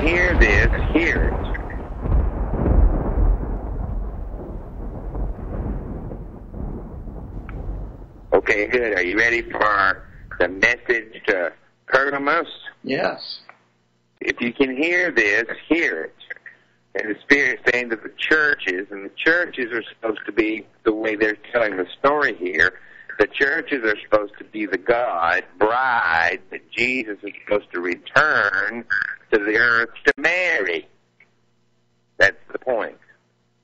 hear this, hear it. Okay, good. Are you ready for the message to Pergamos? Yes. If you can hear this, hear it. And the Spirit is saying to the churches, and the churches are supposed to be, the way they're telling the story here, the churches are supposed to be the bride that Jesus is supposed to return to the earth to marry. That's the point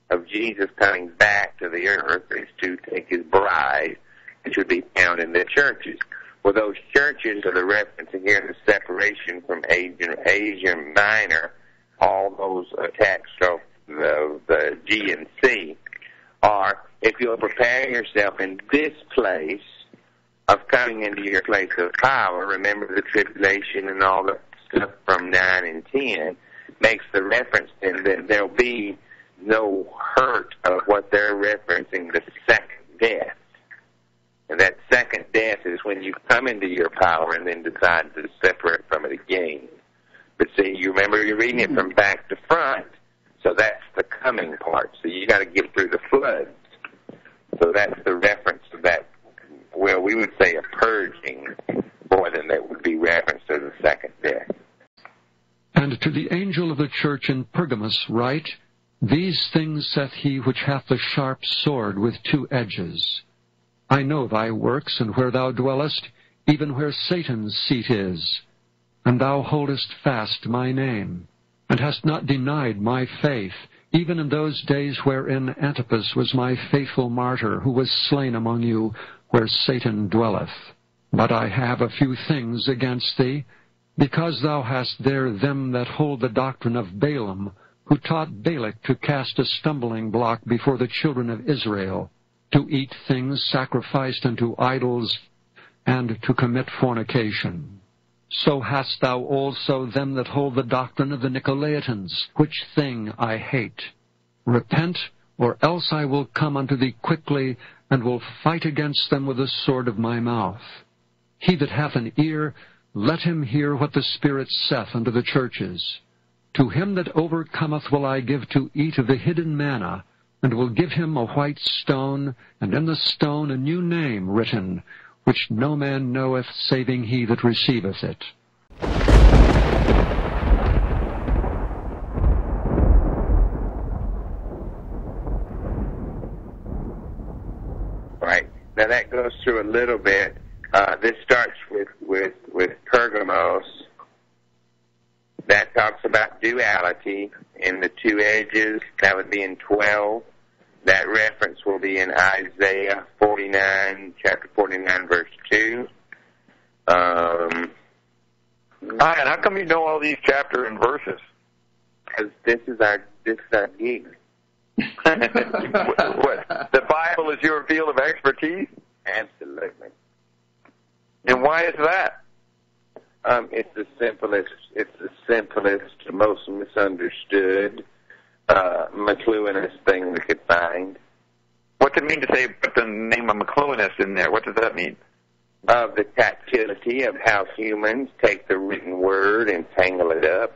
of Jesus coming back to the earth, is to take his bride, which would be found in the churches. Well, those churches are the reference here, the separation from Asia Minor, all those attached to the G and C, are, if you'll prepare yourself in this place of coming into your place of power, remember the tribulation and all the stuff from 9 and 10, makes the reference then that there'll be no hurt of what they're referencing, the second death. And that second death is when you come into your power and then decide to separate from it again. But see, you remember you're reading it from back to front, so that's the coming part. So you got to get through the floods. So that's the reference to that. Well, we would say a purging more than that would be reference to the second death. And to the angel of the church in Pergamos write, These things saith he which hath the sharp sword with 2 edges. I know thy works, and where thou dwellest, even where Satan's seat is. And thou holdest fast my name, and hast not denied my faith, even in those days wherein Antipas was my faithful martyr, who was slain among you, where Satan dwelleth. But I have a few things against thee, because thou hast there them that hold the doctrine of Balaam, who taught Balak to cast a stumbling block before the children of Israel, to eat things sacrificed unto idols, and to commit fornication. So hast thou also them that hold the doctrine of the Nicolaitans, which thing I hate. Repent, or else I will come unto thee quickly, and will fight against them with the sword of my mouth. He that hath an ear, let him hear what the Spirit saith unto the churches. To him that overcometh will I give to eat of the hidden manna, and will give him a white stone, and in the stone a new name written, which no man knoweth, saving he that receiveth it. Right. Now that goes through a little bit. This starts with Pergamos. That talks about duality in the 2 edges. That would be in 12. That reference will be in Isaiah 49, chapter 49, verse 2. And how come you know all these chapter and verses? Because this is our gig. What? The Bible is your field of expertise? Absolutely. And why is that? It's the simplest, most misunderstood, McLuhanist thing we could find. What's it mean to say put the name of McLuhanist in there? What does that mean? Of the tactility of how humans take the written word and tangle it up,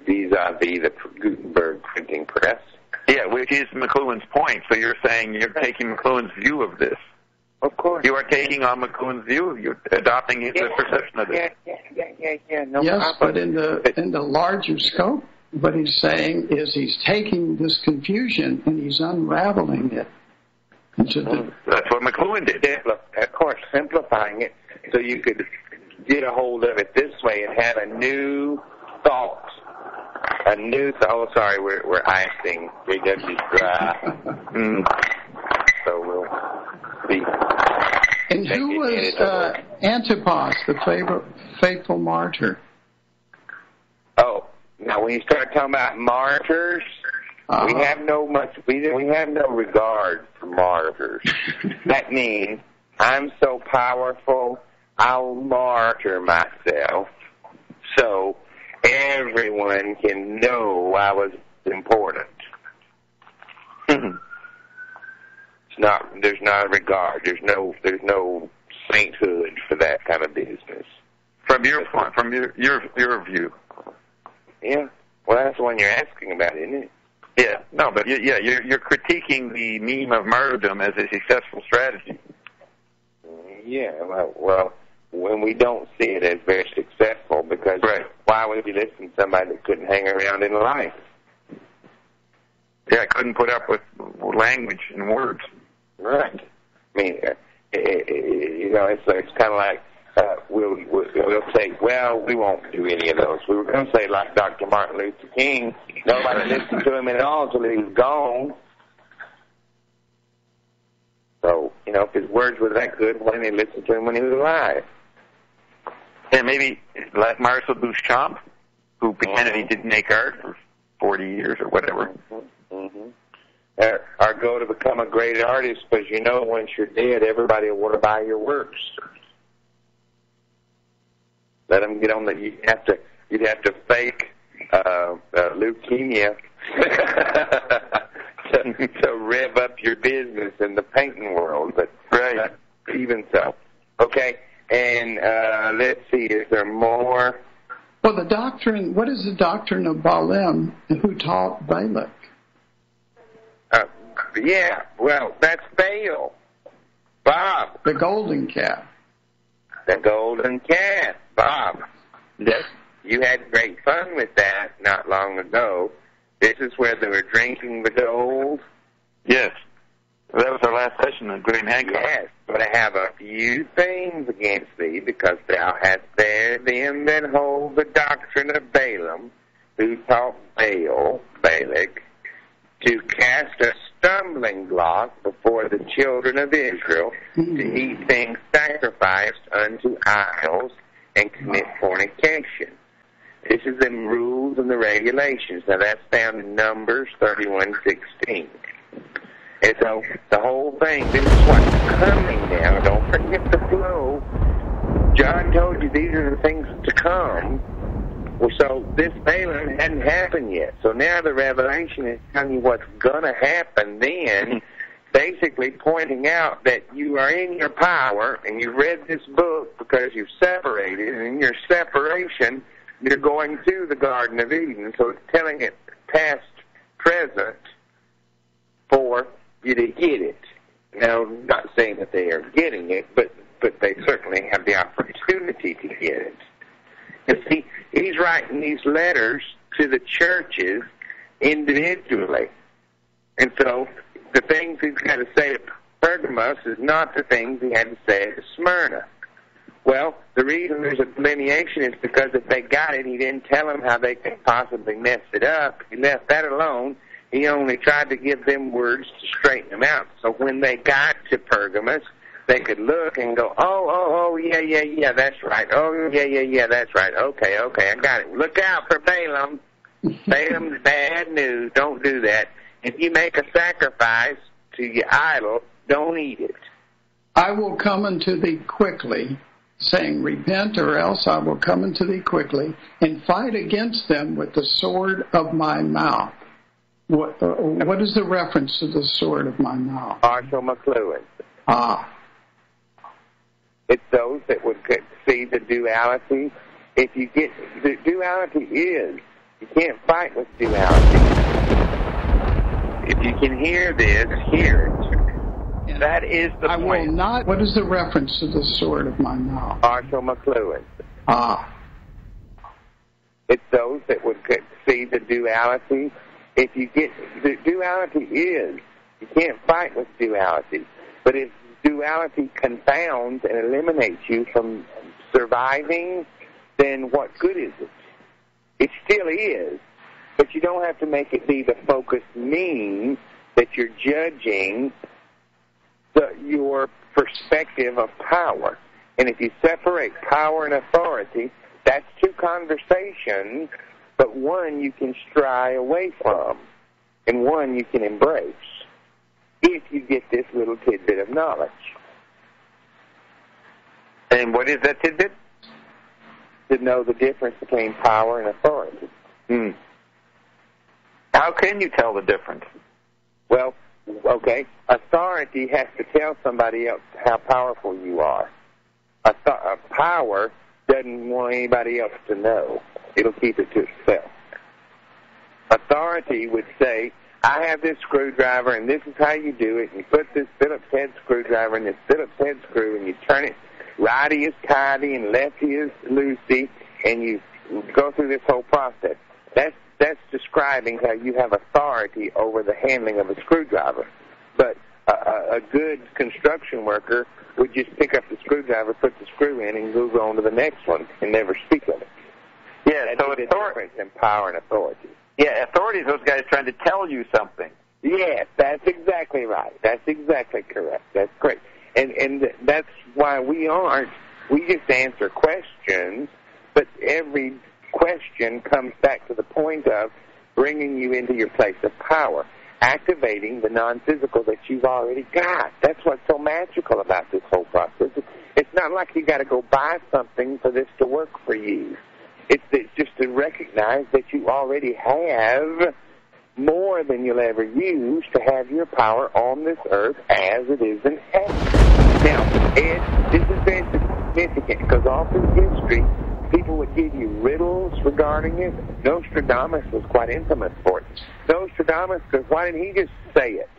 vis-a-vis the Gutenberg printing press. Yeah, which is McLuhan's point. So you're saying you're taking McLuhan's view of this. Of course. You are taking on McLuhan's view. You're adopting his perception of this. Yeah. No yes, problem. But in the larger scope, what he's saying is he's taking this confusion and he's unraveling it. That's what McLuhan did. Of course, simplifying it so you could get a hold of it this way and have a new thought. Oh, sorry, we're icing. JW's dry. So we'll be. And who was Antipas, the faithful martyr? Oh, now when you start talking about martyrs, we have no regard for martyrs. That means I'm so powerful, I'll martyr myself so everyone can know I was important. There's not a regard. There's no sainthood for that kind of business. From your view. Yeah. Well, that's the one you're asking about, isn't it? Yeah, no, but you're critiquing the meme of martyrdom as a successful strategy. Yeah, well, when we don't see it as very successful, because why would you listen to somebody that couldn't hang around in life? Yeah, couldn't put up with language and words. Right. I mean, it's kind of like we'll say, well, we won't do any of those. We were going to say like Dr. Martin Luther King, nobody listened to him at all until he was gone. So, if his words were that good, why didn't they listen to him when he was alive? And maybe like Marcel Duchamp, who pretended he didn't make art for 40 years or whatever. Or go to become a great artist, because once you're dead, everybody will want to buy your works. Let them get on you'd have to fake leukemia to rev up your business in the painting world. But even so, okay. And let's see, is there more? Well, what is the doctrine of Balaam, and who taught Balak? Yeah, well, that's Baal. Bob. The golden calf. The golden calf, Bob. Yes. You had great fun with that not long ago. This is where they were drinking the gold. Yes. That was our last session on Graham Hancock. Yes, but I have a few things against thee, because thou hast there them that hold the doctrine of Balaam, who taught Balak, to cast a stumbling block before the children of Israel, to eat things sacrificed unto idols, and commit fornication. This is the rules and the regulations. Now, that's found in Numbers 31:16. And so the whole thing, this is what's coming now. Don't forget the flow. John told you these are the things to come. Well, so this Balaam hadn't happened yet. So now the Revelation is telling you what's going to happen then, basically pointing out that you are in your power, and you read this book because you've separated, and in your separation, you're going to the Garden of Eden. So it's telling it past, present, for you to get it. Now, I'm not saying that they are getting it, but they certainly have the opportunity to get it. And see, he's writing these letters to the churches individually. And so the things he's got to say to Pergamos is not the things he had to say to Smyrna. Well, the reason there's a delineation is because if they got it, he didn't tell them how they could possibly mess it up. He left that alone. He only tried to give them words to straighten them out. So when they got to Pergamos, they could look and go, oh, yeah, that's right. Oh, yeah, that's right. Okay, I got it. Look out for Balaam. Balaam's bad news. Don't do that. If you make a sacrifice to your idol, don't eat it. I will come unto thee quickly, saying, repent, or else I will come unto thee quickly, and fight against them with the sword of my mouth. What is the reference to the sword of my mouth? Marshall McLuhan. It's those that would see the duality. If you get the duality is, you can't fight with duality. If you can hear this, hear it. And that is the point. I will not. What is the reference to the sword of my mouth? Marshall McLuhan. It's those that would see the duality. If you get the duality is, you can't fight with duality. But if duality confounds and eliminates you from surviving, then what good is it? It still is, but you don't have to make it be the focus means that you're judging your perspective of power. And if you separate power and authority, that's two conversations, but one you can stray away from, and one you can embrace, if you get this little tidbit of knowledge. And what is that tidbit? To know the difference between power and authority. How can you tell the difference? Well, okay, authority has to tell somebody else how powerful you are. Power doesn't want anybody else to know. It'll keep it to itself. authority would say, I have this screwdriver, and this is how you do it. And you put this Phillips head screwdriver in this Phillips head screw, and you turn it righty is tighty and lefty is loosey, and you go through this whole process. That's describing how you have authority over the handling of a screwdriver. But a good construction worker would just pick up the screwdriver, put the screw in, and move on to the next one and never speak of it. Yeah, that's the difference in power and authority. Yeah, authority is those guys trying to tell you something. Yes, that's exactly right. That's exactly correct. That's great. And that's why we just answer questions, but every question comes back to the point of bringing you into your place of power, activating the non-physical that you've already got. That's what's so magical about this whole process. It's not like you got to go buy something for this to work for you. It's just to recognize that you already have more than you'll ever use to have your power on this earth as it is in heaven. Now, Ed, this is very significant because all through history, people would give you riddles regarding it. Nostradamus was quite infamous for it. Nostradamus, because why didn't he just say it?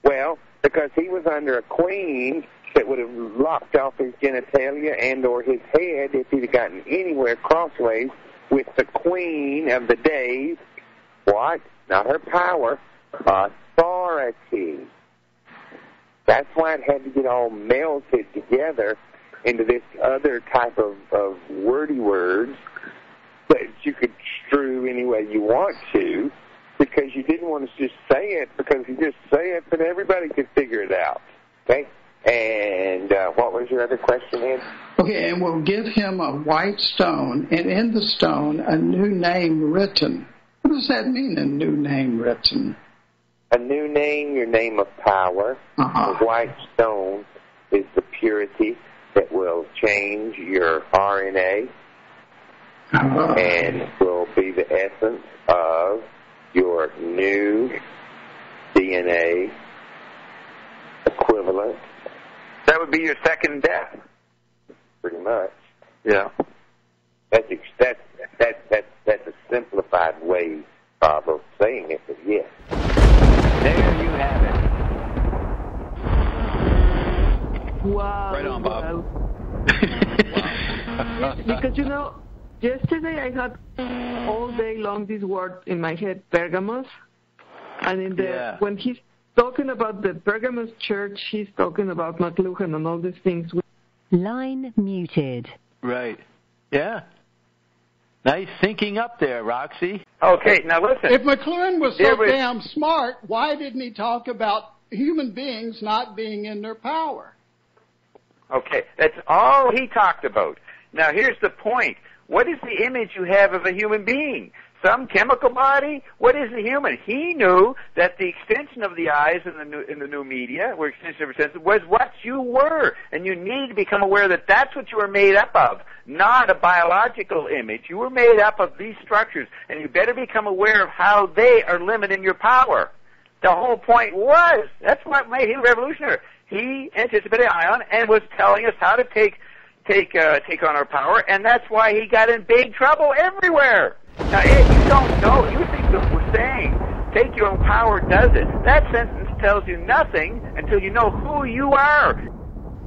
Well, because he was under a queen that would have lopped off his genitalia and or his head if he'd have gotten anywhere crossways with the queen of the days. What? Not her power, authority. That's why it had to get all melted together into this other type of wordy words that you could strew any way you want to, because you didn't want to just say it, because you just say it, but everybody could figure it out. Okay? And what was your other question, Ed? Okay, and we'll give him a white stone, and in the stone a new name written. What does that mean, a new name written? A new name, your name of power. The white stone is the purity that will change your RNA and will be the essence of your new DNA equivalent. That would be your second death. Pretty much. Yeah. That's a simplified way of saying it, but yes. There you have it. Wow. Right on, Bob. Wow. Because, yesterday I had all day long this word in my head, Pergamos. And when he's talking about the Pergamos church, he's talking about McLuhan and all these things. Line muted. Right. Yeah. Nice thinking up there, Roxy. Okay, now listen. If McLuhan was so damn smart, why didn't he talk about human beings not being in their power? Okay, that's all he talked about. Now here's the point. What is the image you have of a human being? Some chemical body? What is a human? He knew that the extension of the eyes in the new media, where extension of your senses, was what you were. And you need to become aware that that's what you were made up of, not a biological image. You were made up of these structures, and you better become aware of how they are limiting your power. The whole point was, that's what made him revolutionary. He anticipated ion and was telling us how to take on our power, and that's why he got in big trouble everywhere. Now, Ed, you don't know. You think that we're saying take your own power does it. That sentence tells you nothing until you know who you are.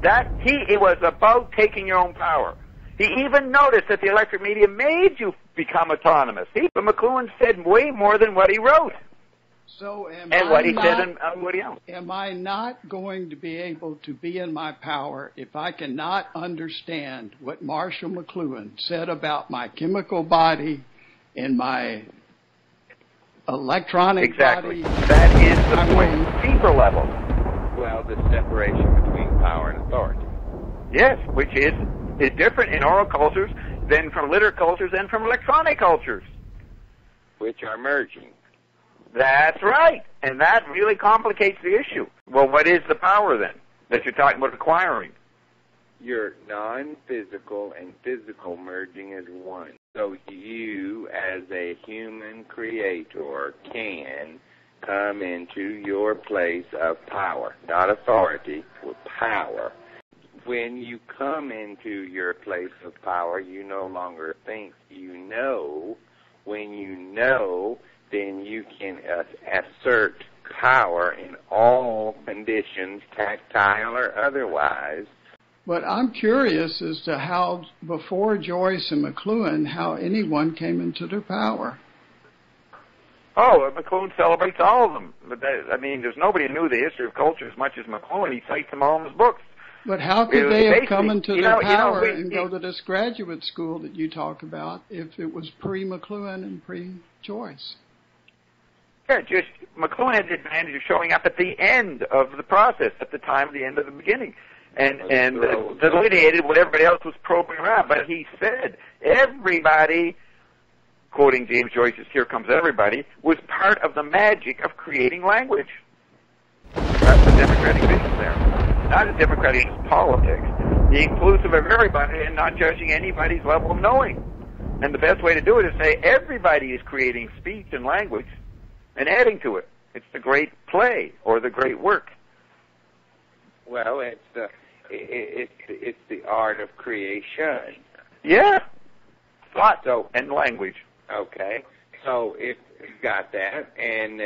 It was about taking your own power. He even noticed that the electric media made you become autonomous. But McLuhan said way more than what he wrote. So said and what he else. Am I not going to be able to be in my power if I cannot understand what Marshall McLuhan said about my chemical body and my electronic body? Exactly. That is the point. Deeper level. Well, the separation between power and authority. Yes, which is different in oral cultures than from literate cultures and from electronic cultures. Which are merging. That's right. And that really complicates the issue. Well, what is the power then that you're talking about acquiring? Your non-physical and physical merging is one. So you, as a human creator, can come into your place of power, not authority, with power. When you come into your place of power, you no longer think you know. When you know, then you can assert power in all conditions, tactile or otherwise. But I'm curious as to how, before Joyce and McLuhan, how anyone came into their power. Oh, McLuhan celebrates all of them. But there's nobody who knew the history of culture as much as McLuhan. He cites them all in his books. But how could they have come into their power and go to this graduate school that you talk about if it was pre-McLuhan and pre-Joyce? Yeah, just McLuhan had the advantage of showing up at the end of the process, at the time of the end of the beginning, and delineated what everybody else was probing around. But he said everybody, quoting James Joyce's "Here Comes Everybody," was part of the magic of creating language. That's the democratic vision there. Not as democratic as politics, the inclusive of everybody and not judging anybody's level of knowing. And the best way to do it is say everybody is creating speech and language and adding to it. It's the great play or the great work. Well, it's the art of creation. Yeah, thought and language. Okay, so it got that, and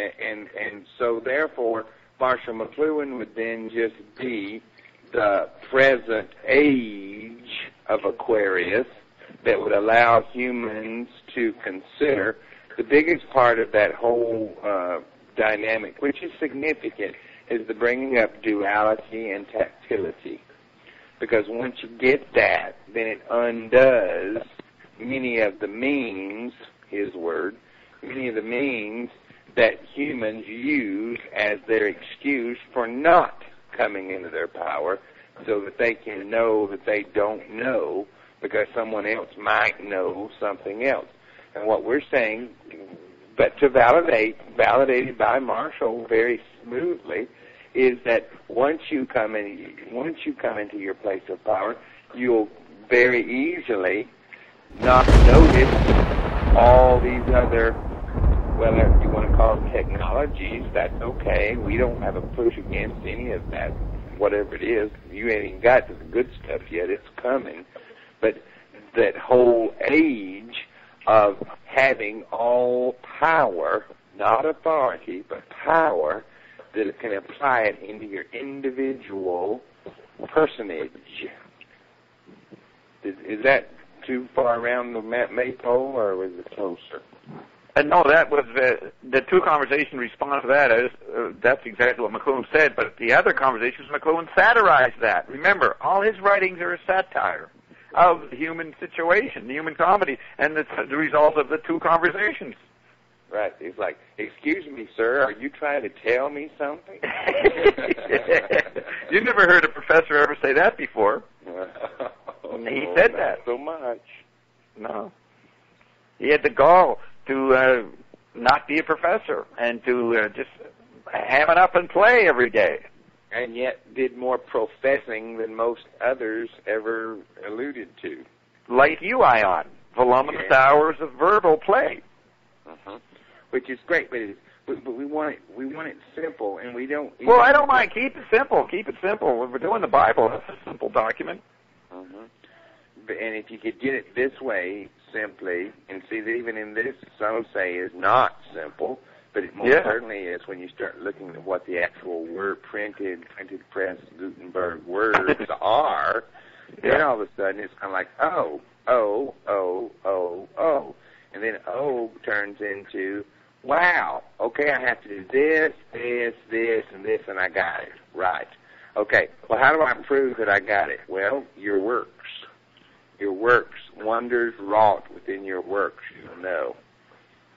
so therefore, Marshall McLuhan would then just be the present age of Aquarius that would allow humans to consider. The biggest part of that whole dynamic, which is significant, is the bringing up duality and tactility. Because once you get that, then it undoes many of the means, his word, many of the means that humans use as their excuse for not coming into their power, so that they can know that they don't know because someone else might know something else. And what we're saying, but to validated by Marshall very smoothly, is that once you come into your place of power, you'll very easily not notice all these other, well, if you want to call them technologies, that's okay. We don't have a push against any of that, whatever it is. You ain't even got to the good stuff yet. It's coming. But that whole age of having all power, not authority, but power, that can apply it into your individual personage. Is that too far around the maypole, or was it closer? No, that was the two conversations respond to that. That's exactly what McLuhan said, but the other conversations, McLuhan satirized that. Remember, all his writings are a satire of the human situation, the human comedy, and the result of the two conversations. Right. He's like, excuse me, sir, are you trying to tell me something? You never heard a professor ever say that before. He said that. So much. No. He had the gall to not be a professor and to just ham it up and play every day. And yet did more professing than most others ever alluded to. Like you, Ion. Voluminous hours of verbal play. Uh-huh. Which is great, but we want it simple, and we don't. Well, I don't mind. Keep it simple. Keep it simple. When we're doing the Bible, that's a simple document. Uh-huh. And if you could get it this way, simply, and see that even in this, some say is not simple, but it most certainly is when you start looking at what the actual word printed press Gutenberg words are. Then all of a sudden it's kind of like oh, and then O turns into wow. Okay, I have to do this, and this, and I got it right. Okay, well, how do I prove that I got it? Well, your works. Your works, wonders wrought within your works, you'll know.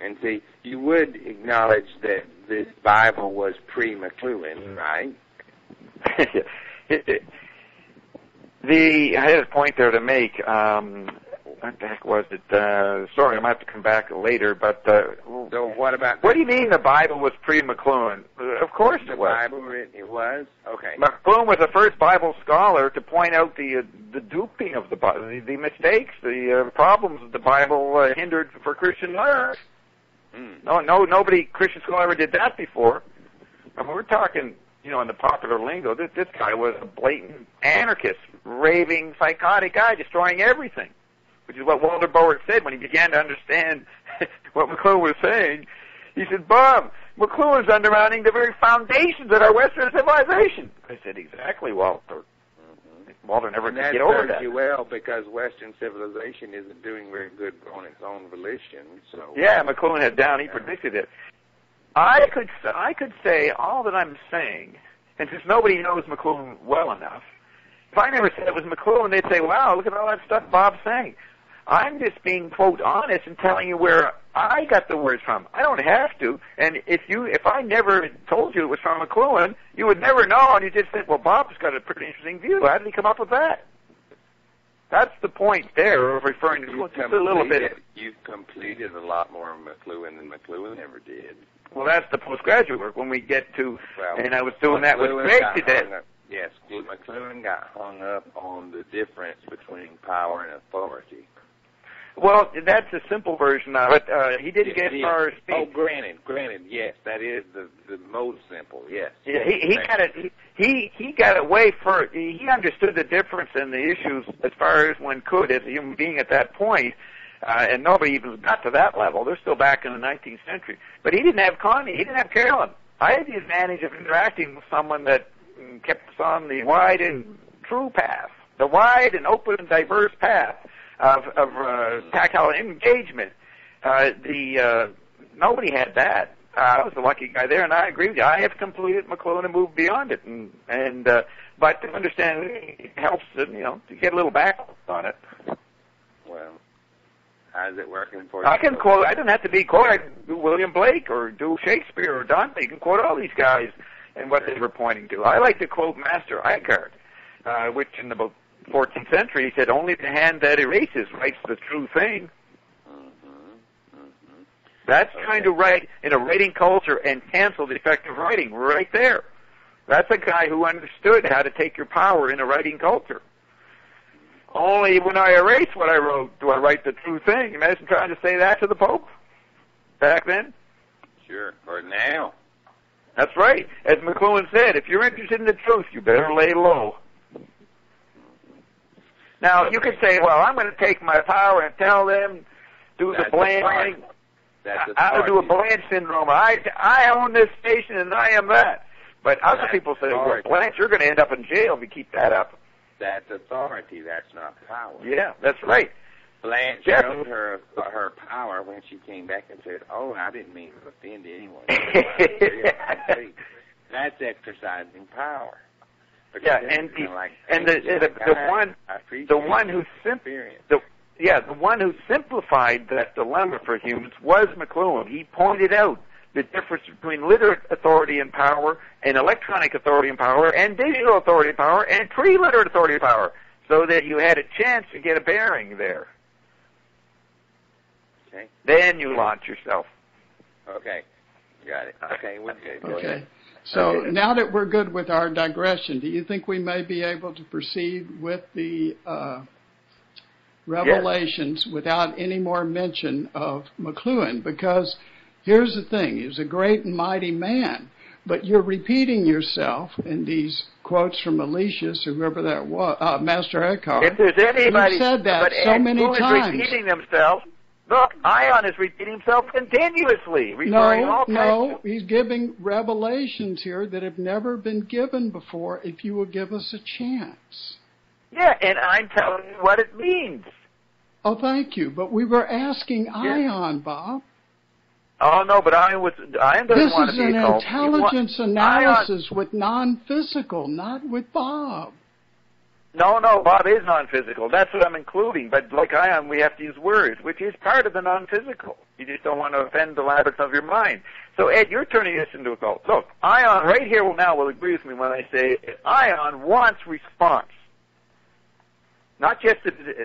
And see, you would acknowledge that this Bible was pre-McLuhan, right? I had a point there to make. What the heck was it? Sorry, I might have to come back later, but... so what about... What do you mean the Bible was pre-McLuhan? Of course it was. The Bible, it was? Okay. McLuhan was the first Bible scholar to point out the duping of the Bible, the mistakes, the problems that the Bible hindered for Christian learners. Nobody, Christian scholar, ever did that before. I mean, we're talking, in the popular lingo, this guy was a blatant anarchist, raving, psychotic guy, destroying everything. Which is what Walter Bower said when he began to understand what McLuhan was saying. He said, Bob, McLuhan's undermining the very foundations of our Western civilization. I said, exactly, Walter. Walter never could get over that. That serves you well because Western civilization isn't doing very good on its own volition. So yeah, McLuhan had down. He predicted it. I could say all that I'm saying, and since nobody knows McLuhan well enough, if I never said it was McLuhan, they'd say, wow, look at all that stuff Bob's saying. I'm just being, quote, honest and telling you where I got the words from. I don't have to. And if I never told you it was from McLuhan, you would never know, and you just think, well, Bob's got a pretty interesting view. How did he come up with that? That's the point there of referring to just a little bit. You've completed a lot more of McLuhan than McLuhan ever did. Well, that's the postgraduate work when we get to, and I was doing that with Craig today. Yes, McLuhan got hung up on the difference between power and authority. Well, that's a simple version of it. He didn't get as far as speech. Oh, granted, yes, that is the most simple. Yes. Yeah, he got it way further. He understood the difference in the issues as far as one could as a human being at that point, and nobody even got to that level. They're still back in the 19th century. But he didn't have Connie. He didn't have Carolyn. I had the advantage of interacting with someone that kept us on the wide and true path, the wide and open and diverse path of tactile engagement. Nobody had that. I was the lucky guy there, and I agree with you. I have completed McLuhan and moved beyond it, but to understand it helps, to get a little back on it. Well, how's it working for you? I can quote. I don't have to be quoted. I can do William Blake or do Shakespeare or Dante. You can quote all these guys and what they were pointing to. I like to quote Master Eckhart, which in the 14th century, he said, only the hand that erases writes the true thing. That's trying to write in a writing culture and cancel defective writing right there. That's a guy who understood how to take your power in a writing culture. Only when I erase what I wrote do I write the true thing. Imagine trying to say that to the Pope back then. Sure, or now. That's right. As McLuhan said, if you're interested in the truth, you better lay low. Now, you could say, well, I'm going to take my power and tell them, do the Blanche. I'll do a Blanche syndrome. I own this station and I am that. But other people say, well, Blanche, you're going to end up in jail if you keep that up. That's authority. That's not power. Yeah, that's right. Blanche showed her power when she came back and said, oh, I didn't mean to offend anyone. That's exercising power. Yeah, the one who simplified that dilemma for humans was McLuhan. He pointed out the difference between literate authority and power, and electronic authority and power, and digital authority and power, and pre-literate authority and power, so that you had a chance to get a bearing there. Okay. Then you launch yourself. Okay. Got it. Okay, we're good. Go ahead. So now that we're good with our digression, do you think we may be able to proceed with the revelations without any more mention of McLuhan? Because here's the thing, he was a great and mighty man, but you're repeating yourself in these quotes from Alicius, or whoever that was, Master Eckhart. If there's anybody who said that so many times. Repeating themselves. Look, Ion is repeating himself continuously. No, he's giving revelations here that have never been given before if you will give us a chance. Yeah, and I'm telling you what it means. Oh, thank you. But we were asking Ion, Bob. Oh, no, but Ion doesn't want to be a cult. This is an intelligence analysis with non-physical, not with Bob. No, Bob is non-physical. That's what I'm including. But like Ion, we have to use words, which is part of the non-physical. You just don't want to offend the labyrinth of your mind. So, Ed, you're turning this into a cult. Look, Ion right here will agree with me when I say Ion wants response. Not just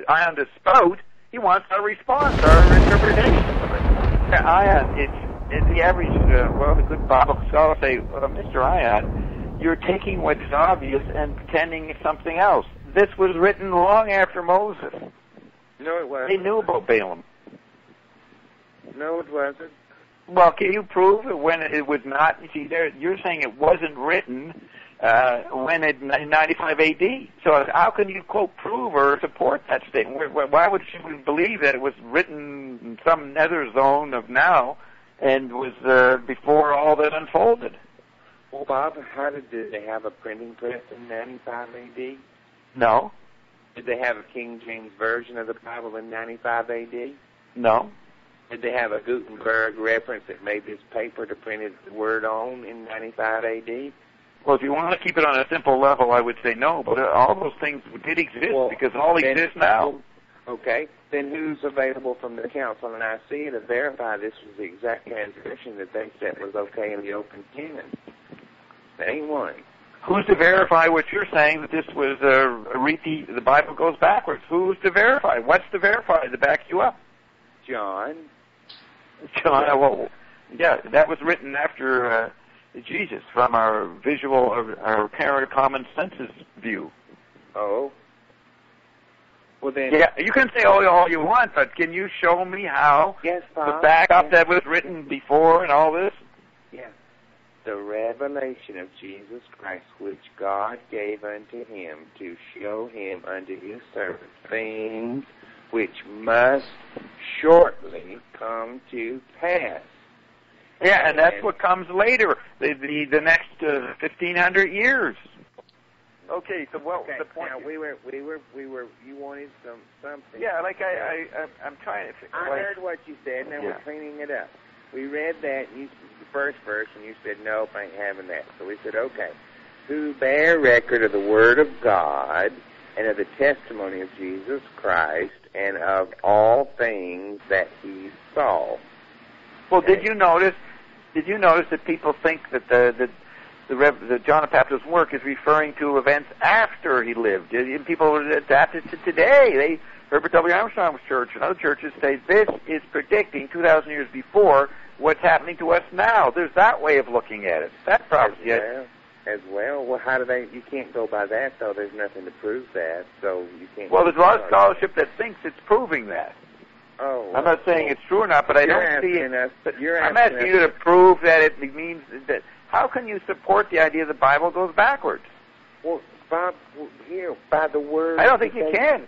Ion to spout. He wants our response, our interpretation of it. Ion, it's the average, the good Bible scholar say, Mr. Ion, you're taking what is obvious and pretending it's something else. This was written long after Moses. No, it wasn't. They knew about Balaam. No, it wasn't. Well, can you prove it when it was not? You see, you're saying it wasn't written when in 95 A.D. So how can you, quote, prove or support that statement? Why would you believe that it was written in some nether zone of now and was before all that unfolded. Well, Bob, did they have a printing press in 95 AD? No. Did they have a King James version of the Bible in 95 AD? No. Did they have a Gutenberg reference that made this paper to print its word on in 95 AD? Well, if you want to keep it on a simple level, I would say no, but all those things did exist because all exist now. Okay. Then who's available from the Council of Nicaea to verify this was the exact transgression that they said was okay in the open canon? There ain't one. Who's to verify what you're saying, that this was a repeat, the Bible goes backwards? Who's to verify? What's to verify to back you up? John, well, yeah, that was written after Jesus from our visual, our apparent common senses view. Oh. Well then. Yeah, you can say all you want, but can you show me how the backup that was written before and all this? Yeah. The revelation of Jesus Christ, which God gave unto him to show him unto his servants things which must shortly come to pass. Yeah, and that's what comes later, the next 1,500 years. Okay, so what was the point? Now you wanted something. Yeah, like I'm trying to figure. I heard what you said, and then we're cleaning it up. We read that, the first verse, and you said, nope, I ain't having that. So we said, okay. Who bear record of the Word of God and of the testimony of Jesus Christ and of all things that he saw. Well, did you notice that people think that the John the Baptist's work is referring to events after he lived? People adapt it to today. Herbert W. Armstrong's church and other churches say this is predicting 2,000 years before what's happening to us now. There's that way of looking at it. That probably as well. Well, how do they? You can't go by that, though. There's nothing to prove that, so you can't. Well, there's a lot of scholarship that thinks it's proving that. Oh. Well, I'm not saying it's true or not, but I don't see it. I'm asking you to prove that it means that. How can you support the idea the Bible goes backwards? Well, Bob, here by the word. I don't think you can.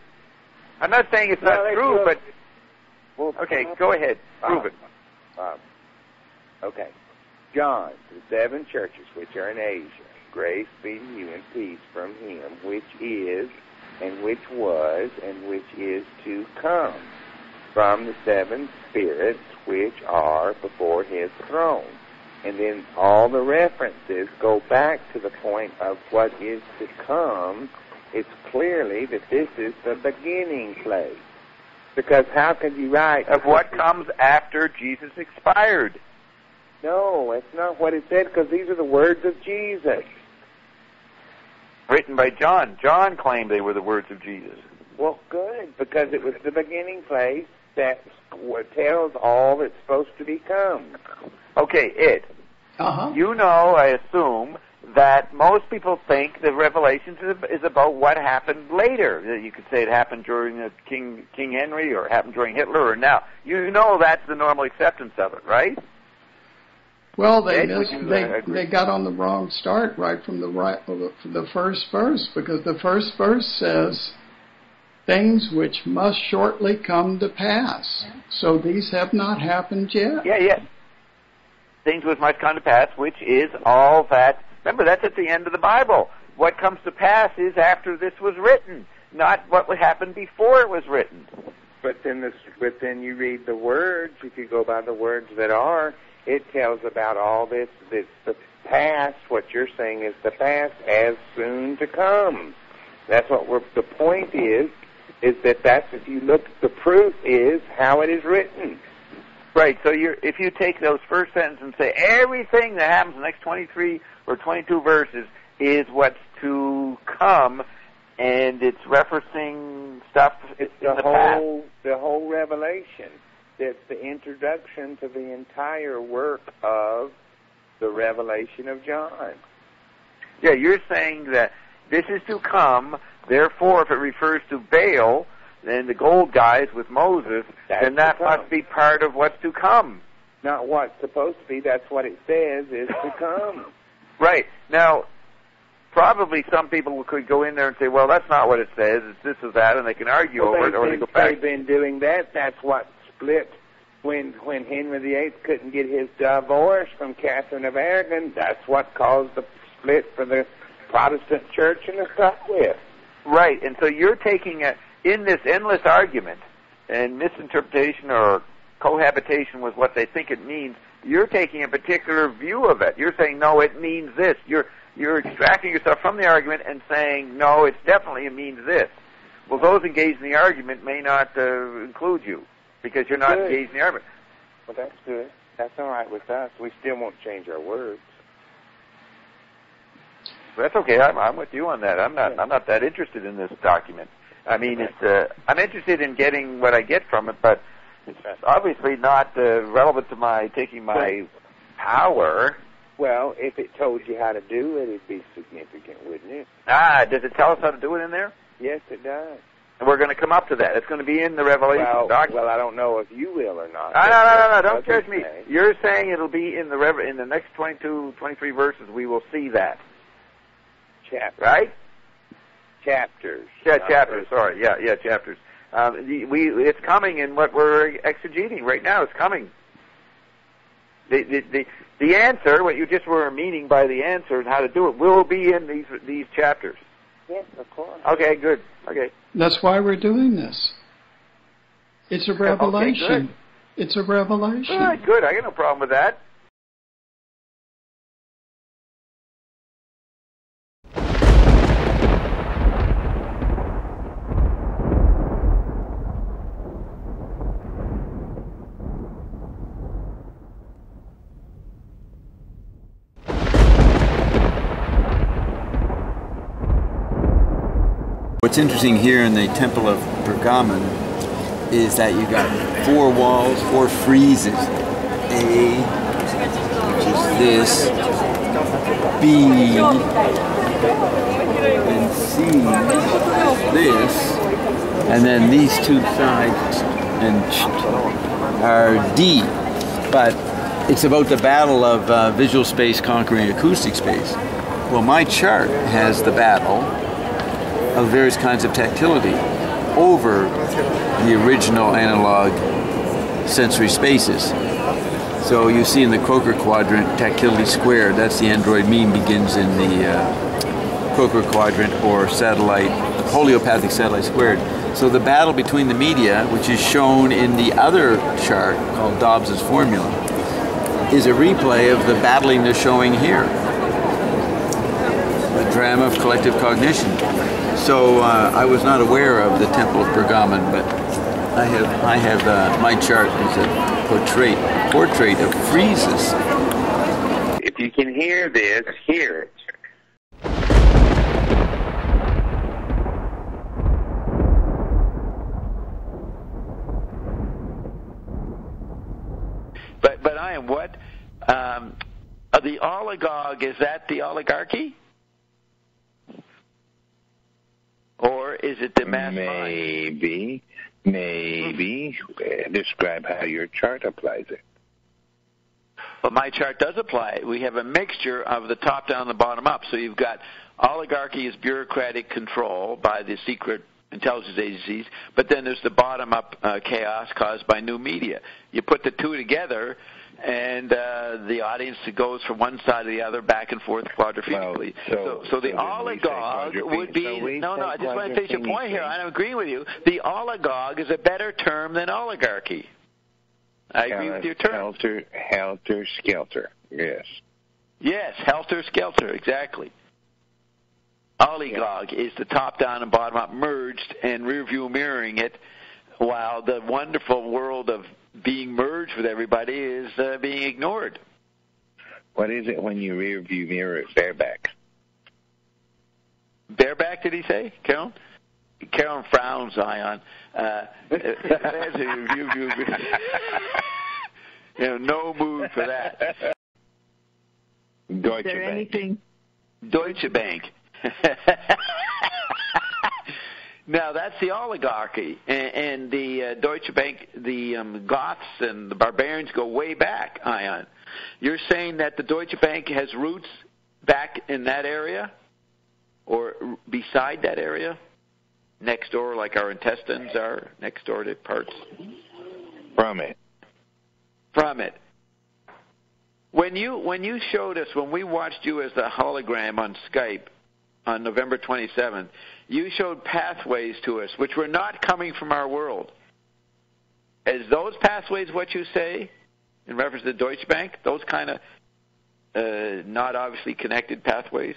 I'm not saying it's not true, but okay, go ahead, prove it. Okay. John, to the 7 churches which are in Asia, grace be to you and peace from him, which is, and which was, and which is to come, from the 7 spirits which are before his throne. And then all the references go back to the point of what is to come. It's clearly that this is the beginning place. Because how can you write... Of what comes after Jesus expired. No, that's not what it said, because these are the words of Jesus. Written by John. John claimed they were the words of Jesus. Well, good, because it was the beginning place that tells all that's supposed to become. Okay, Ed. You know, I assume, that most people think the Revelations is about what happened later. You could say it happened during King Henry, or happened during Hitler, or now. You know that's the normal acceptance of it, right? Well, they got on the wrong start right from the first verse, because the first verse says things which must shortly come to pass. So these have not happened yet. Yeah. Things which must come to pass, which is all that. Remember, that's at the end of the Bible. What comes to pass is after this was written, not what would happen before it was written. But then you read the words. If you go by the words that are, it tells about all this. The past. What you're saying is the past as soon to come. That's what the point is that's if you look, the proof is how it is written. Right. So if you take those first sentences and say everything that happens in the next 23 or 22 verses is what's to come, and it's referencing stuff. It's the whole Revelation. It's the introduction to the entire work of the Revelation of John. Yeah, you're saying that this is to come. Therefore, if it refers to Baal and the gold guys with Moses, then that must be part of what's to come. Not what's supposed to be. That's what it says is to come. Right. Now, probably some people could go in there and say, well, that's not what it says. It's this or that, and they can argue over it, or they go back. They've been doing that. That's what split when Henry VIII couldn't get his divorce from Catherine of Aragon, that's what caused the split for the Protestant church and the stuck with. Right, and so you're taking in this endless argument and misinterpretation or cohabitation with what they think it means, you're taking a particular view of it. You're saying, no, it means this. You're extracting yourself from the argument and saying, no, it means this. Well, those engaged in the argument may not include you because you're not engaged in the argument. Well, that's good. That's all right with us. We still won't change our words. That's okay. I'm with you on that. I'm not that interested in this document. I mean, I'm interested in getting what I get from it, but it's obviously not relevant to taking my power. Well, if it told you how to do it, it'd be significant, wouldn't it? Does it tell us how to do it in there? Yes, it does. And we're going to come up to that. It's going to be in the Revelation document. Well, I don't know if you will or not. No, don't judge me. You're saying it'll be in the next 22, 23 verses. We will see that. Chapters. Right? Chapters. Yeah, chapters. Sorry. Yeah, chapters. It's coming in what we're exegeting right now. It's coming. The answer, what you just were meaning by the answer and how to do it, will be in these chapters. Yes, of course. Okay, good. Okay. That's why we're doing this. It's a revelation. Okay, good. It's a revelation. All right, good. I got no problem with that. What's interesting here in the Temple of Pergamon is that you got 4 walls, 4 friezes. A, which is this, B, and C, this, and then these 2 sides and are D. But it's about the battle of visual space conquering acoustic space. Well, my chart has the battle of various kinds of tactility over the original analog sensory spaces. So you see in the Croker quadrant, tactility squared, that's the Android mean begins in the Croker quadrant or satellite, holeopathic satellite squared. So the battle between the media, which is shown in the other chart called Dobbs's formula, is a replay of the battling they're showing here. The drama of collective cognition. So I was not aware of the Temple of Pergamon, but I have my chart is a portrait of friezes. If you can hear this, hear it. But I am what? The oligarch, is that the oligarchy? Or is it the mass mind? Maybe. Describe how your chart applies it. Well, my chart does apply it. We have a mixture of the top down and the bottom up. So you've got oligarchy is bureaucratic control by the secret intelligence agencies, but then there's the bottom up chaos caused by new media. You put the two together, and the audience goes from one side to the other, back and forth quadriphysically. So the oligarch would be... I just want to finish your point here. I'm agreeing with you. The oligarch is a better term than oligarchy. I agree with your term. Helter-skelter, yes. Yes, helter-skelter, exactly. Oligarch is the top-down and bottom-up merged and rear-view mirroring it, while the wonderful world of being merged with everybody is being ignored. What is it when you rear-view mirror it bareback? Bareback, did he say, Carolyn? Carolyn frowns, Zion. No mood for that. Deutsche Bank. Anything? Deutsche Bank. Now, that's the oligarchy, and the Deutsche Bank, the Goths and the barbarians go way back, Ion. You're saying that the Deutsche Bank has roots back in that area, or beside that area, next door, like our intestines are next door to parts? From it. from it. When you showed us, when we watched you as the hologram on Skype on November 27th, you showed pathways to us which were not coming from our world. Is those pathways what you say in reference to Deutsche Bank? Those kind of not obviously connected pathways?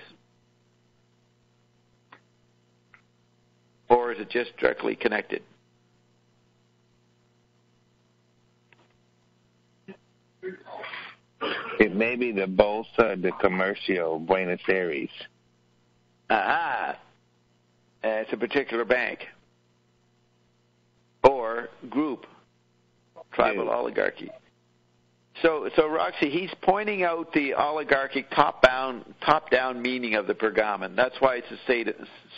Or is it just directly connected? It may be the Bolsa de Comercio Buenos Aires. It's a particular bank or group, tribal oligarchy. So Roxy, he's pointing out the oligarchic top-down meaning of the Pergamon. That's why it's a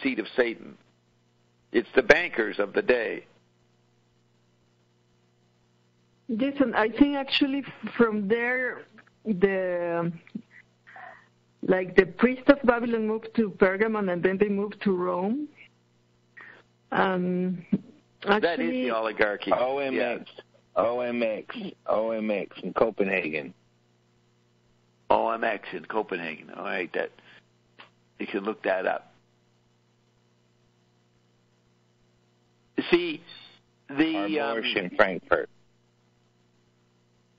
seat of Satan. It's the bankers of the day. Yes, and I think actually from there, the priest of Babylon moved to Pergamon, and then they moved to Rome. Actually, that is the oligarchy. OMX in Copenhagen. OMX in Copenhagen. All right, that you can look that up. See, the Abortion Frankfurt.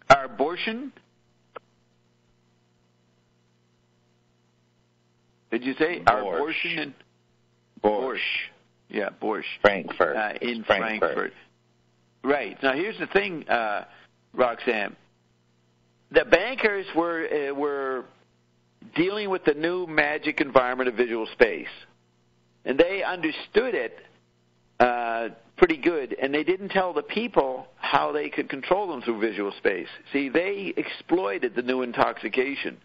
Our abortion? Did you say our abortion in Borscht? Yeah, Borscht. Frankfurt. In Frankfurt. Right. Now, here's the thing, Roxanne. The bankers were dealing with the new magic environment of visual space, and they understood it pretty good, and they didn't tell the people how they could control them through visual space. See, they exploited the new intoxication.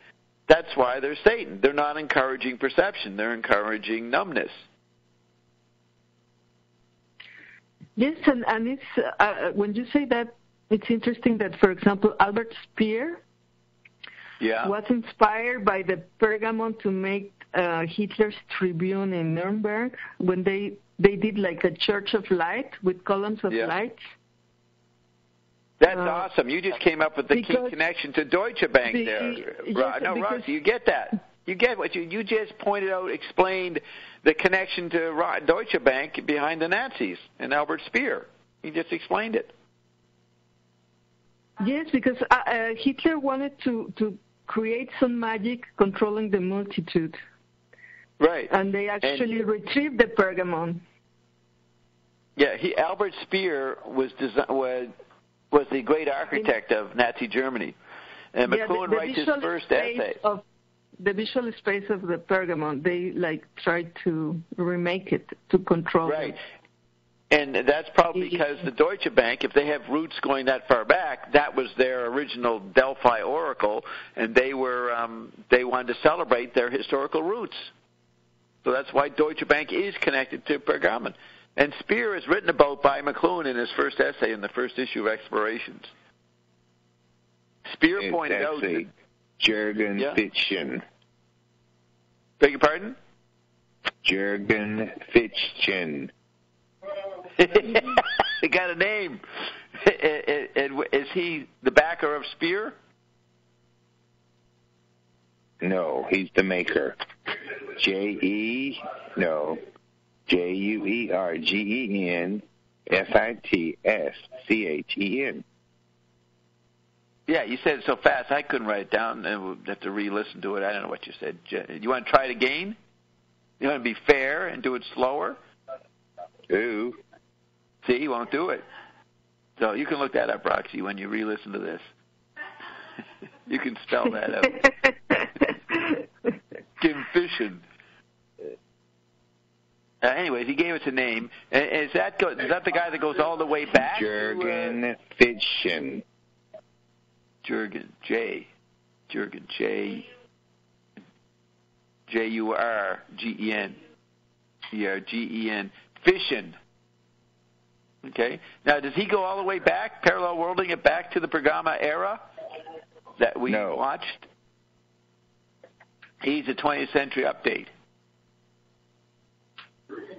That's why they're Satan. They're not encouraging perception. They're encouraging numbness. Yes, and it's when you say that, it's interesting that, for example, Albert Speer was inspired by the Pergamon to make Hitler's Tribune in Nuremberg when they did like a church of light with columns of light. That's awesome. You just came up with the key connection to Deutsche Bank there. No, Roxy, you get that. You get what you just pointed out, explained the connection to Deutsche Bank behind the Nazis and Albert Speer. You just explained it. Yes, because Hitler wanted to create some magic controlling the multitude. Right. And they actually retrieved the Pergamon. Yeah, Albert Speer was the great architect of Nazi Germany. And McLuhan writes his first essay. The visual space of the Pergamon, they tried to remake it to control it. And that's probably because the Deutsche Bank, if they have roots going that far back, that was their original Delphi oracle, and they wanted to celebrate their historical roots. So that's why Deutsche Bank is connected to Pergamon. And Speer is written about by McLuhan in his first essay in the first issue of Explorations. Speer pointed out that Jürgen Fichtchen. Beg your pardon? Jürgen Fichtchen. He got a name. Is he the backer of Speer? No, he's the maker. JUERGENFITSCHEN. Yeah, you said it so fast I couldn't write it down, and we'll have to re-listen to it. I don't know what you said. You want to try it again? You want to be fair and do it slower? Ooh. See, he won't do it. So you can look that up, Roxy, when you re-listen to this. You can spell that out. Kim Fishin. Anyways, he gave us a name. Is that the guy that goes all the way back? Jürgen Fichtchen. Jürgen J. Jurgen. Ergen. Fishin. Okay. Now, does he go all the way back, parallel worlding it back to the Pergama era that we watched? He's a 20th century update.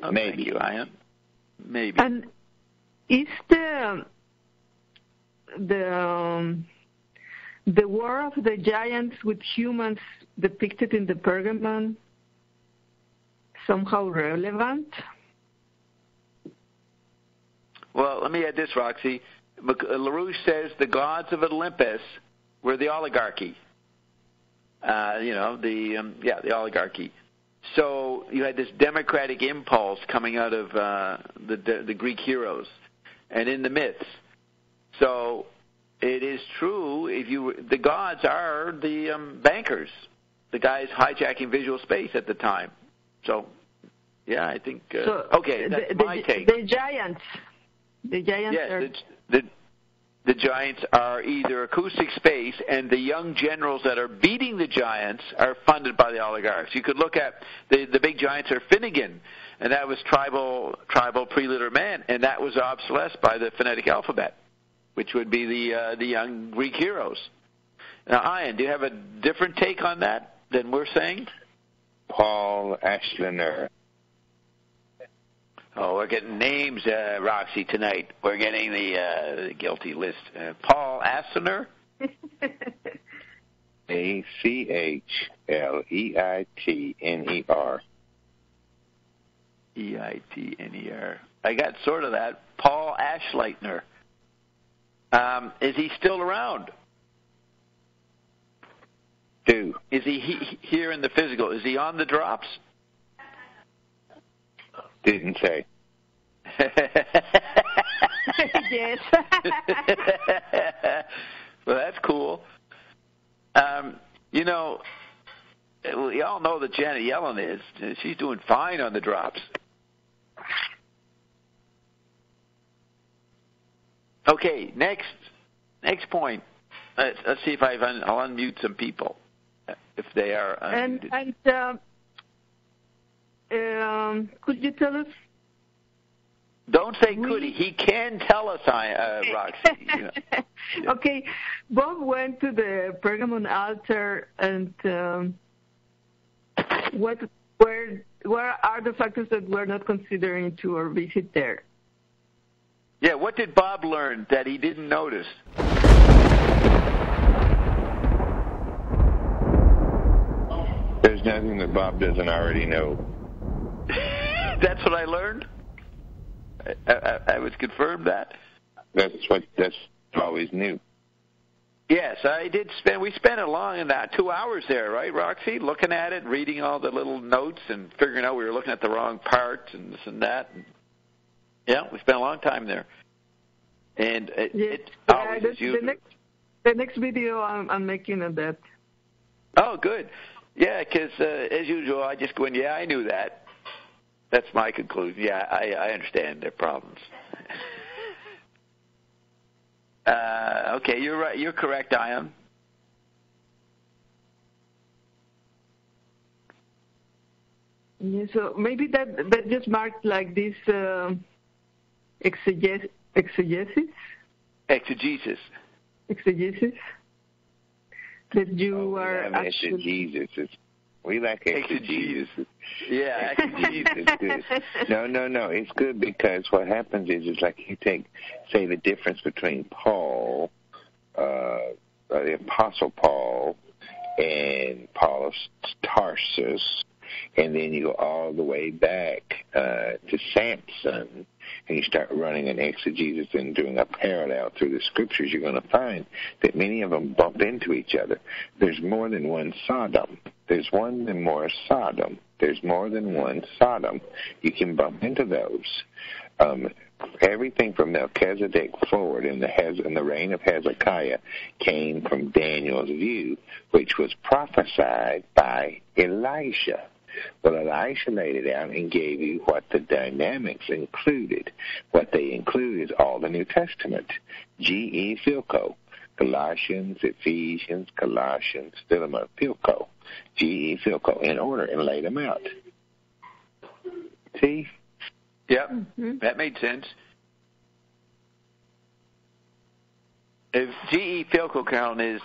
Oh, maybe. Thank you, Ian. Maybe. And is the the war of the giants with humans depicted in the Pergamon somehow relevant? Well, let me add this, Roxy. LaRouche says the gods of Olympus were the oligarchy. The oligarchy. So you had this democratic impulse coming out of the Greek heroes and in the myths. So it is true. The gods are the bankers, the guys hijacking visual space at the time. So, yeah, I think. Okay, that's my take. The giants. The giants are. The giants are either acoustic space, and the young generals that are beating the giants are funded by the oligarchs. You could look at the big giants are Finnegan, and that was tribal pre-literate man, and that was obsolesced by the phonetic alphabet, which would be the young Greek heroes. Now, Ian, do you have a different take on that than we're saying? Paul Ashliner. Oh, we're getting names, Roxy, tonight. We're getting the guilty list. Paul Asner? Achleitner. Eitner. I got sort of that. Paul Ashleitner. Is he still around? Is he here in the physical? Is he on the drops? Didn't say. Yes. Well, that's cool. We all know that Janet Yellen is. She's doing fine on the drops. Okay, next point. Let's see if I'll unmute some people if they are unmuted. Could you tell us? Don't say could he. He can tell us, Roxy. Okay. Bob went to the Pergamon altar, and where are the factors that we're not considering to our visit there? Yeah, what did Bob learn that he didn't notice? There's nothing that Bob doesn't already know. That's what I learned? I was confirmed that? That's always new. Yes, we spent a long 2 hours there, right, Roxy? Looking at it, reading all the little notes and figuring out we were looking at the wrong part and this and that. Yeah, we spent a long time there. And it always is usual. The next video I'm making of that. Oh, good. Yeah, because as usual, I just go in, yeah, I knew that. That's my conclusion. Yeah, I understand their problems. Okay, you're right. You're correct, Ian. Yeah, so maybe that just marked like this exegesis. Exegesis. That you are actually. Exegesis. We like exegesis. Yeah, exegesis is good. No. It's good because what happens is like you take, say, the difference between Paul, the Apostle Paul, and Paul of Tarsus, and then you go all the way back to Samson, and you start running an exegesis and doing a parallel through the scriptures, you're going to find that many of them bump into each other. There's more than one Sodom. There's one and more Sodom. There's more than one Sodom. You can bump into those. Everything from Melchizedek forward in the reign of Hezekiah came from Daniel's view, which was prophesied by Elisha. Well, Elisha laid it out and gave you what the dynamics included. What they include is all the New Testament. G.E. Philco, Colossians, Ephesians, Colossians, Philemon, Philco. G.E. Philco, in order, and laid them out. See? Yep, that made sense. If G.E. Philco, Carolyn, is,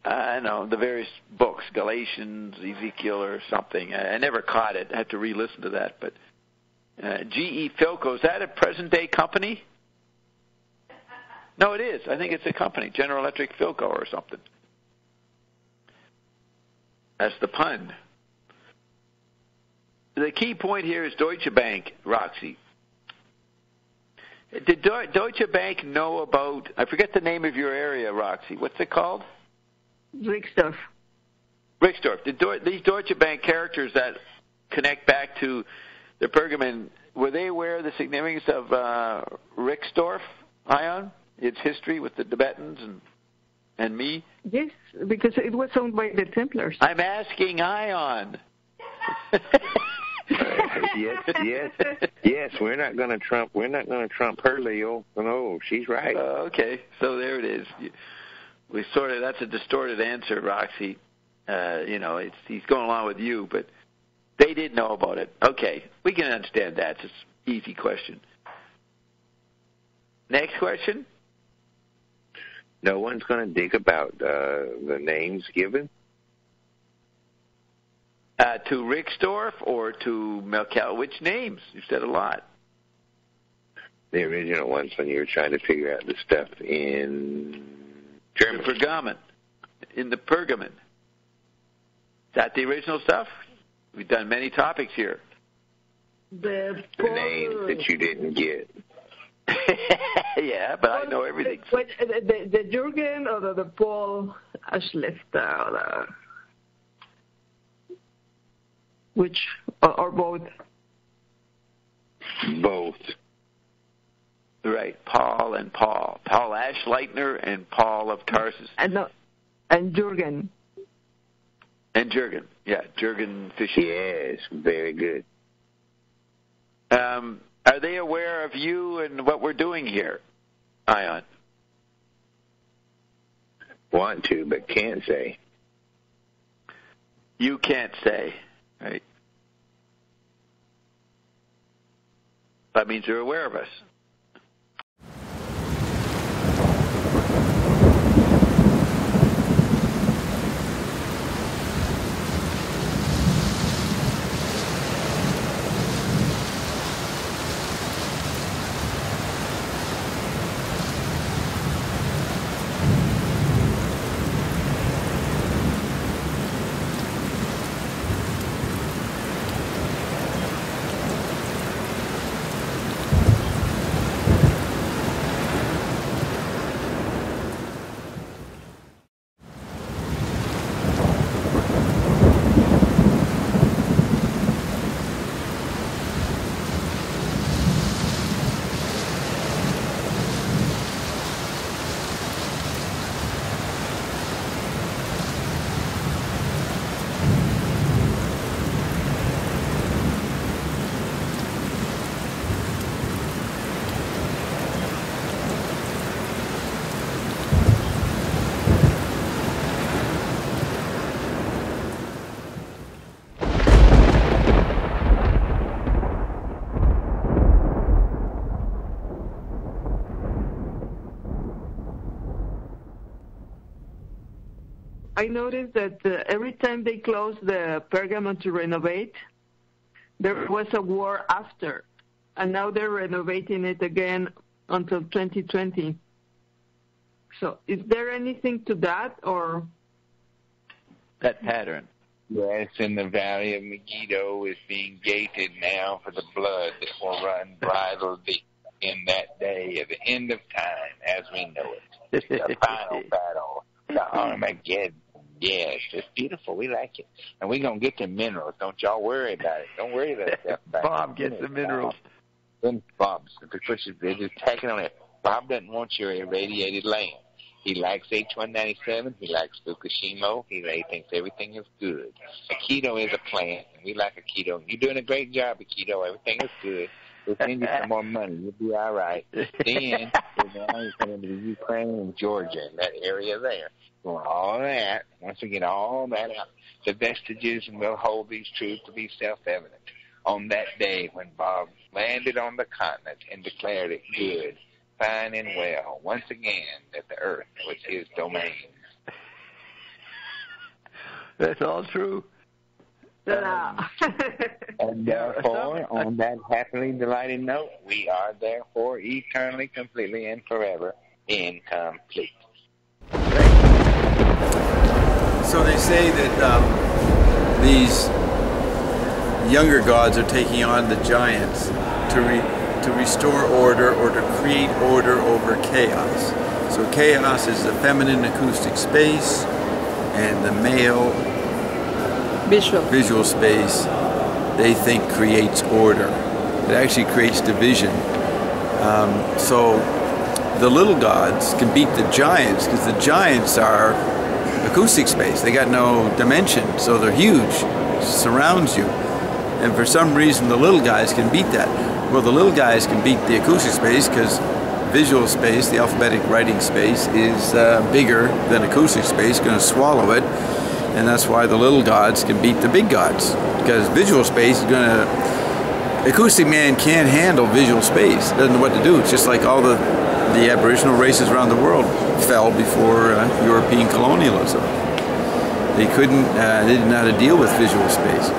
the various books, Galatians, Ezekiel, or something. I never caught it. I had to re-listen to that. But G.E. Philco, is that a present-day company? No, it is. I think it's a company, General Electric Philco or something. That's the pun. The key point here is Deutsche Bank, Roxy. Did Deutsche Bank know about, I forget the name of your area, Roxy. What's it called? Rixdorf. Rixdorf. These Deutsche Bank characters that connect back to the Pergamon, were they aware of the significance of Rixdorf, Ion? Its history with the Tibetans and me? Yes, because it was owned by the Templars. I'm asking Ion. Yes. We're not going to trump her, Leo. No, she's right. Okay, so there it is. That's a distorted answer, Roxy. He's going along with you, but they did know about it. Okay, we can understand that. It's an easy question. Next question. No one's going to dig about the names given. To Rixdorf or to Melkel? Which names? You said a lot. The original ones when you were trying to figure out the stuff in Germany. The Pergamon. In the Pergamon. Is that the original stuff? We've done many topics here. The names that you didn't get. Yeah, but I know everything. The Jürgen or the Paul Schlechter, which or both? Both. Right, Paul and Paul. Paul Ashleitner and Paul of Tarsus. And Jürgen. And Jürgen, yeah, Jürgen Fischer. Yes, very good. Are they aware of you and what we're doing here, Ion? Want to, but can't say. You can't say, right? That means you're aware of us. I noticed that every time they closed the Pergamon to renovate, there was a war after, and now they're renovating it again until 2020. So is there anything to that, or? That pattern. Yes, in the Valley of Megiddo is being gated now for the blood that will run bridle deep in that day of the end of time as we know it. The final battle, the Armageddon. Yes, it's beautiful. We like it. And we're going to get the minerals. Don't y'all worry about it. Don't worry about that. Bob gets the minerals. Then Bob's, because they're just tacking on it. Bob doesn't want your irradiated land. He likes H-197. He likes Fukushima. He thinks everything is good. Aikido is a plant, and we like Aikido. You're doing a great job, Aikido. Everything is good. We'll send you some more money. You'll be all right. Then we're going into Ukraine and Georgia, in that area there. Doing all that. Once we get all that out, the vestiges, and we'll hold these truths to be self-evident. On that day when Bob landed on the continent and declared it good, fine and well, once again, that the earth was his domain. That's all true. And therefore, on that happily delighted note, we are therefore eternally, completely, and forever incomplete. So they say that these younger gods are taking on the giants to restore order or to create order over chaos. So chaos is the feminine acoustic space, and the male visual space they think creates order. It actually creates division. So the little gods can beat the giants because the giants are acoustic space. They got no dimension, so they're huge, surrounds you. And for some reason the little guys can beat that. Well, the little guys can beat the acoustic space because visual space, the alphabetic writing space, is bigger than acoustic space, going to swallow it. And that's why the little gods can beat the big gods, because visual space is going to... Acoustic man can't handle visual space, doesn't know what to do. It's just like all the Aboriginal races around the world fell before European colonialism. They didn't know how to deal with visual space.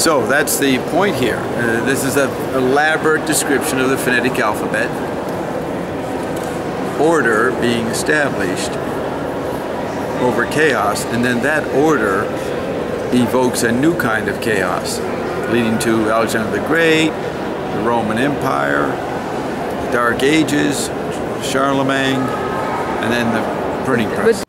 So that's the point here. This is an elaborate description of the phonetic alphabet. Order being established over chaos, and then that order evokes a new kind of chaos, leading to Alexander the Great, the Roman Empire, the Dark Ages, Charlemagne, and then the printing press.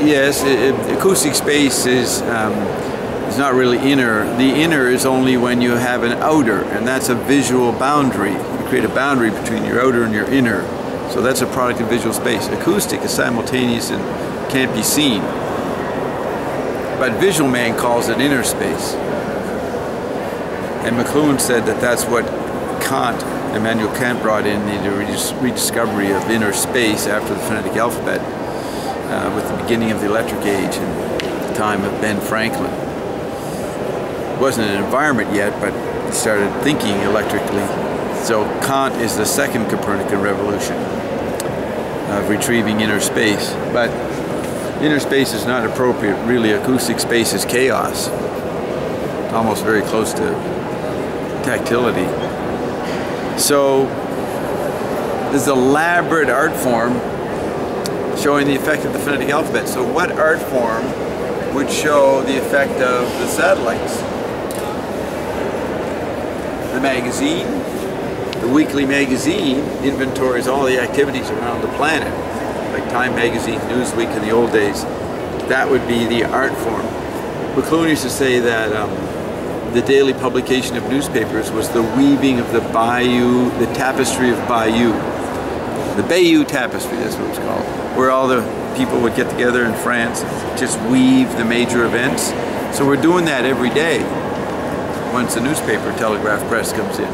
Yes, acoustic space is not really inner. The inner is only when you have an outer, and that's a visual boundary. You create a boundary between your outer and your inner. So that's a product of visual space. Acoustic is simultaneous and can't be seen. But visual man calls it inner space. And McLuhan said that that's what Immanuel Kant brought in, the rediscovery of inner space after the phonetic alphabet. With the beginning of the electric age and the time of Ben Franklin. It wasn't an environment yet, but he started thinking electrically. So Kant is the second Copernican revolution of retrieving inner space. But inner space is not appropriate. Really, acoustic space is chaos. Almost very close to tactility. So this elaborate art form showing the effect of the phonetic alphabet. So what art form would show the effect of the satellites? The magazine, the weekly magazine inventories all the activities around the planet, like Time Magazine, Newsweek in the old days. That would be the art form. McLuhan used to say that the daily publication of newspapers was the weaving of the bayou, the tapestry of Bayeux. The Bayeux Tapestry, that's what it's called, where all the people would get together in France and just weave the major events. So we're doing that every day once the newspaper telegraph press comes in.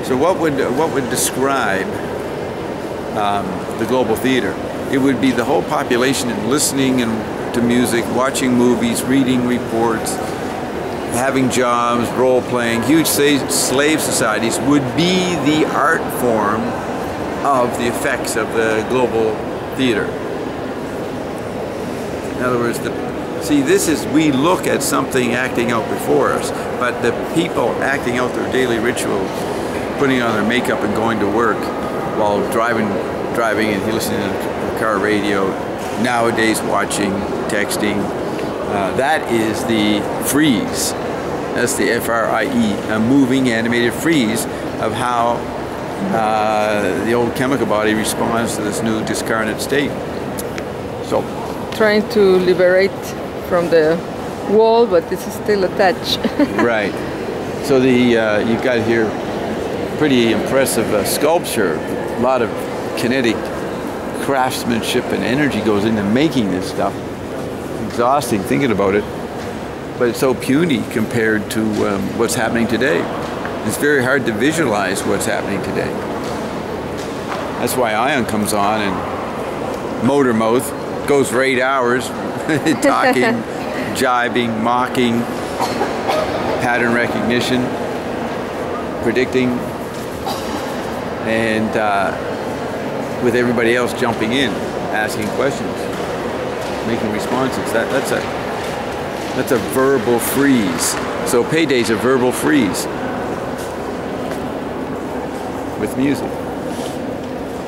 So what would describe the global theater? It would be the whole population and listening to music, watching movies, reading reports, having jobs, role-playing. Huge slave societies would be the art form of the effects of the global theater. In other words, we look at something acting out before us, but the people acting out their daily ritual, putting on their makeup and going to work while driving and listening to the car radio, nowadays watching, texting, that is the frieze. That's the F-R-I-E, a moving animated frieze of how the old chemical body responds to this new discarnate state. So, trying to liberate from the wall, but this is still attached. Right. So you've got here pretty impressive sculpture. A lot of kinetic craftsmanship and energy goes into making this stuff. Exhausting thinking about it, but it's so puny compared to what's happening today. It's very hard to visualize what's happening today. That's why Ion comes on and motor mouth goes for 8 hours talking, jibing, mocking, pattern recognition, predicting, and with everybody else jumping in, asking questions, making responses. That's a verbal freeze. So Payday's a verbal freeze with music.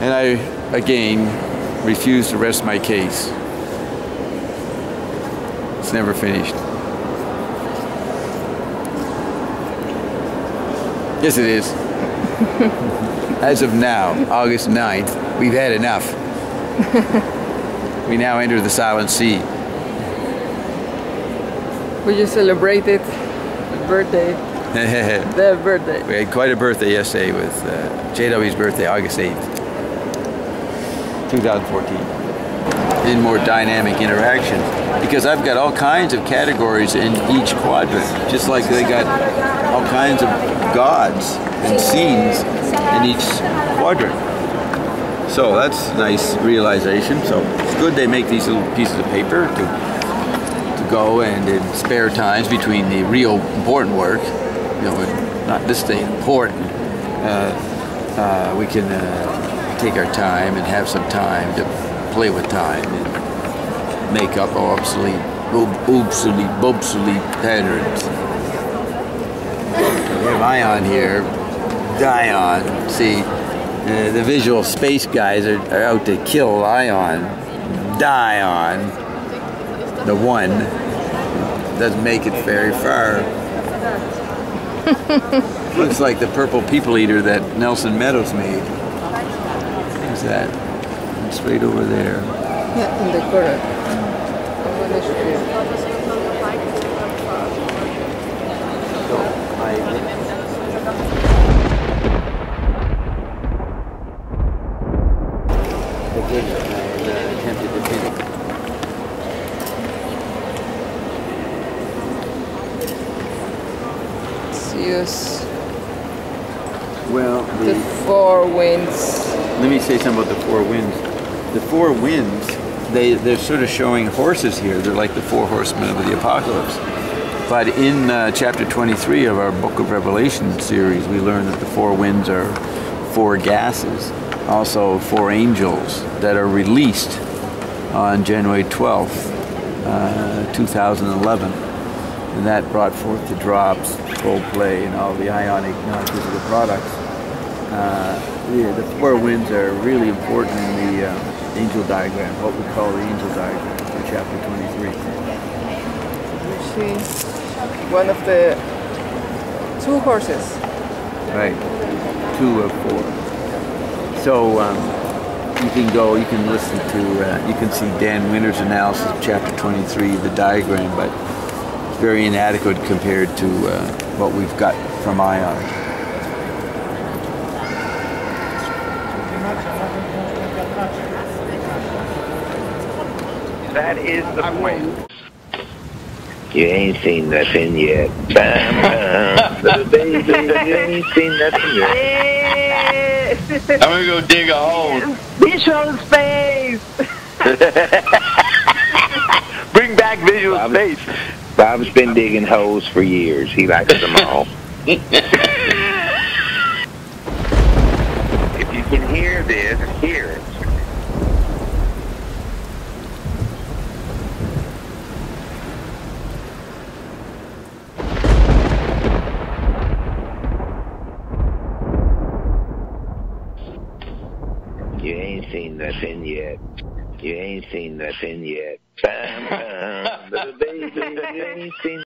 And I, again, refuse to rest my case. It's never finished. Yes, it is. As of now, August 9th, we've had enough. We now enter the Silent Sea. We just celebrated the birthday. The birthday. We had quite a birthday yesterday with JW's birthday, August 8th, 2014. In more dynamic interactions, because I've got all kinds of categories in each quadrant, just like they got all kinds of gods and scenes in each quadrant. So that's a nice realization. So it's good they make these little pieces of paper to go and in spare times between the real important work, you know, not this thing important, we can take our time and have some time to play with time and make up obsolete patterns. We have Ion here, Dion. See, the visual space guys are out to kill Ion. Dion, the one, doesn't make it very far. Looks like the purple people eater that Nelson Meadows made. Who's that? It's right over there. Yeah, in the corner. Attempted to finish. Use well, the four winds. Let me say something about the four winds. The four winds, they're sort of showing horses here. They're like the four horsemen of the apocalypse. But in chapter 23 of our Book of Revelation series, we learn that the four winds are four gases, also four angels that are released on January 12th, 2011. And that brought forth the drops, Coldplay, and all the ionic non-physical products. The four winds are really important in the angel diagram, what we call the angel diagram for chapter 23. You see one of the two horses. Right, 2 of 4. So you can listen to, you can see Dan Winter's analysis of chapter 23, the diagram, but it's very inadequate compared to what we've got from Ion. That is the point. You ain't seen nothing yet. Little baby, you ain't seen nothing yet. I'm gonna go dig a hole. Visual space. Bring back visual space. Bob's been digging holes for years. He likes them all. If you can hear this, hear it. You ain't seen nothing yet. You ain't seen nothing yet. Little baby, you ain't seen